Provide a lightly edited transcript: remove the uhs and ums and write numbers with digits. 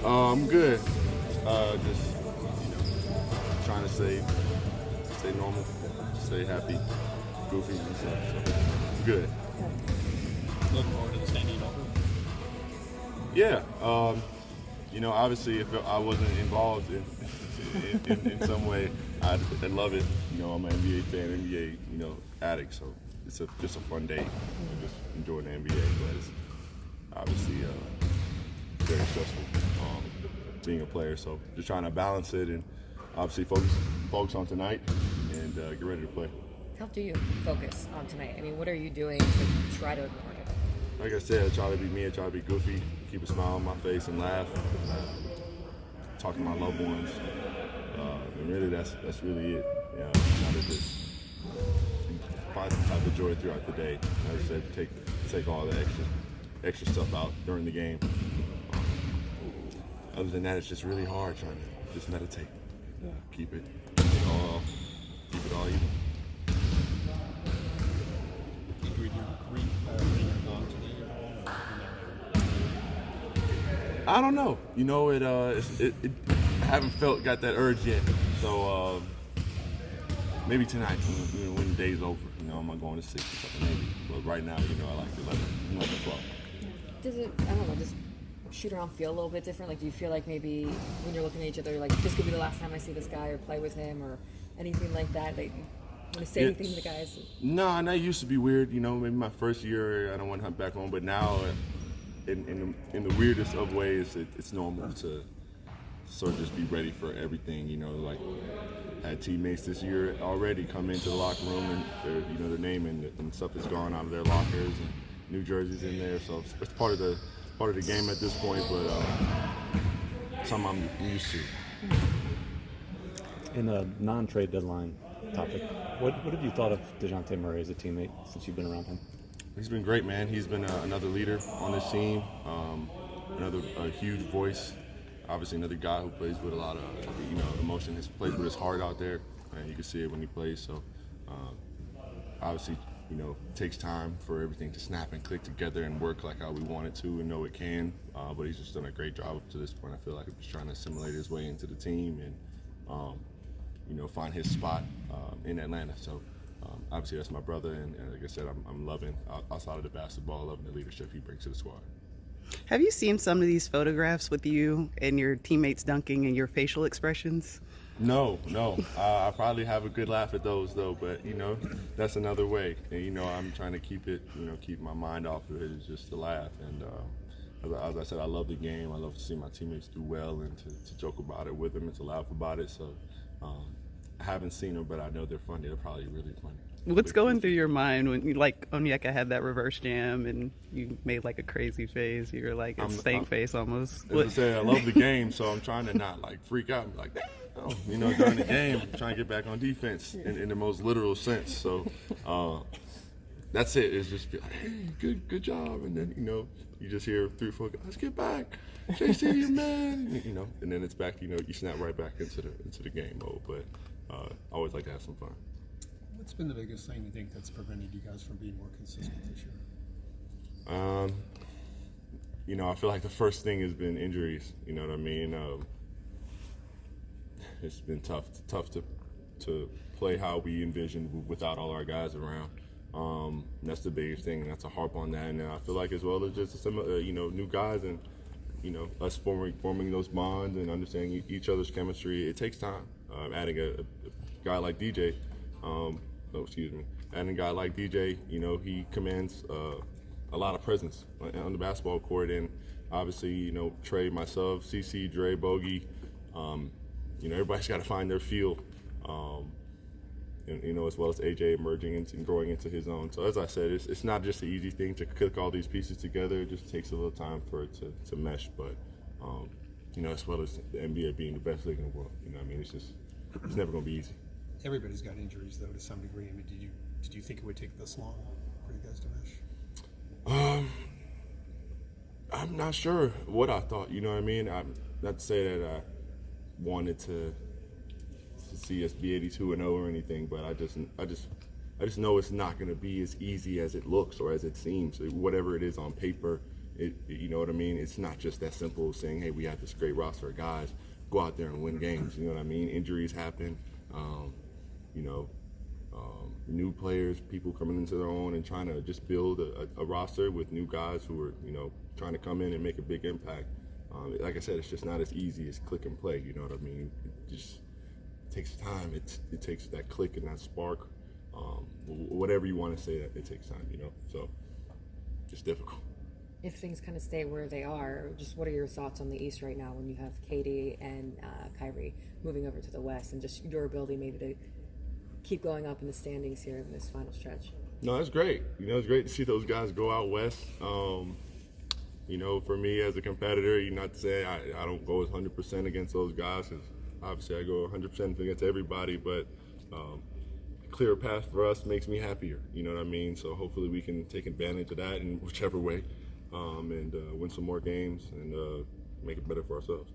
I'm good. Just trying to stay normal, stay happy, goofy and stuff. So it's good. Looking forward to the standing over. Yeah. Obviously, if I wasn't involved in some way, I'd love it. I'm an NBA fan, NBA addict. So it's just a fun day. I just enjoy the NBA, but it's obviously very stressful being a player. So just trying to balance it and obviously focus on tonight and get ready to play. How do you focus on tonight? I mean, what are you doing to try to ignore it? Like I said, I try to be me, I try to be goofy, keep a smile on my face and laugh, talk to my loved ones. And really that's really it. Try to just find some type of joy throughout the day. Like I said, take all the extra stuff out during the game. Other than that, it's just really hard trying to just meditate. Keep it all even. Did you read your blog today at all? I don't know. I haven't got that urge yet. So maybe tonight, when the day's over, I'm not going to 6 or something maybe. But right now, I like to 11 o'clock. Does it, I don't know, does Shootaround feel a little bit different? Like, do you feel like maybe when you're looking at each other, like, this could be the last time I see this guy or play with him or anything like that? Like, you want to say anything to the guys? No, and that used to be weird. Maybe my first year, I don't want to hunt back home. But now, in the weirdest of ways, it's normal to sort of just be ready for everything. Like had teammates this year already come into the locker room and their name and stuff is gone out of their lockers and new jerseys in there. So it's part of the game at this point, but something I'm used to. In a non-trade deadline topic, what have you thought of Dejounte Murray as a teammate since you've been around him? He's been great, man. He's been another leader on this team, another huge voice. Obviously, another guy who plays with a lot of emotion. He plays with his heart out there, and you can see it when he plays. So, obviously, it takes time for everything to snap and click together and work like how we want it to and know it can. But he's just done a great job up to this point. I feel like he's trying to assimilate his way into the team and, find his spot in Atlanta. So, obviously, that's my brother, and like I said, I'm loving, outside of the basketball, loving the leadership he brings to the squad. Have you seen some of these photographs with you and your teammates dunking and your facial expressions? No. I probably have a good laugh at those though, but that's another way. And I'm trying to keep it, keep my mind off of it. It's just to laugh. And as I said, I love the game. I love to see my teammates do well and to joke about it with them and to laugh about it. So I haven't seen them, but I know they're funny. They're probably really funny. What's going through your mind when you, like, Onyeka had that reverse jam and you made like a crazy face? You're like a stank face almost. As I said, I love the game, so I'm trying to not like freak out and be like, during the game, I'm trying to get back on defense in the most literal sense. So that's it. It's just be like, hey, good job, and then you just hear 3 or 4 guys, get back, JC, you man, and then it's back. You snap right back into the game mode. But I always like to have some fun. What's been the biggest thing you think that's prevented you guys from being more consistent this year? I feel like the first thing has been injuries. You know what I mean? It's been tough to play how we envisioned without all our guys around. That's the biggest thing, and that's a harp on that. And I feel like as well as just some new guys and us forming those bonds and understanding each other's chemistry. It takes time. Adding a guy like DJ. Adding a guy like DJ, he commands a lot of presence on the basketball court, and obviously, Trey, myself, CC, Dre, Bogey, everybody's got to find their feel, and as well as AJ emerging and growing into his own. So as I said, it's not just an easy thing to cook all these pieces together. It just takes a little time for it to mesh, but as well as the NBA being the best league in the world, it's never going to be easy. Everybody's got injuries though to some degree. I mean, did you think it would take this long for you guys to mesh? I'm not sure what I thought. I'm not to say that I wanted to see us be 82-0 or anything, but I just know it's not going to be as easy as it looks or as it seems. Whatever it is on paper, You know what I mean? It's not just that simple as saying, hey, we have this great roster of guys, go out there and win games. You know what I mean? Injuries happen. You know, new players, people coming into their own and trying to just build a roster with new guys who are, you know, trying to come in and make a big impact. Like I said, it's just not as easy as click and play. You know what I mean? It just takes time. It takes that click and that spark. Whatever you want to say, it takes time. You know, so it's difficult. If things kind of stay where they are, just what are your thoughts on the East right now when you have Katie and Kyrie moving over to the West, and just your ability maybe to keep going up in the standings here in this final stretch? No, it's great. You know, it's great to see those guys go out west. You know, for me as a competitor, you not to say I don't go as 100% against those guys, because obviously I go 100% against everybody, but clear path for us makes me happier. You know what I mean? So hopefully we can take advantage of that in whichever way, and win some more games and make it better for ourselves.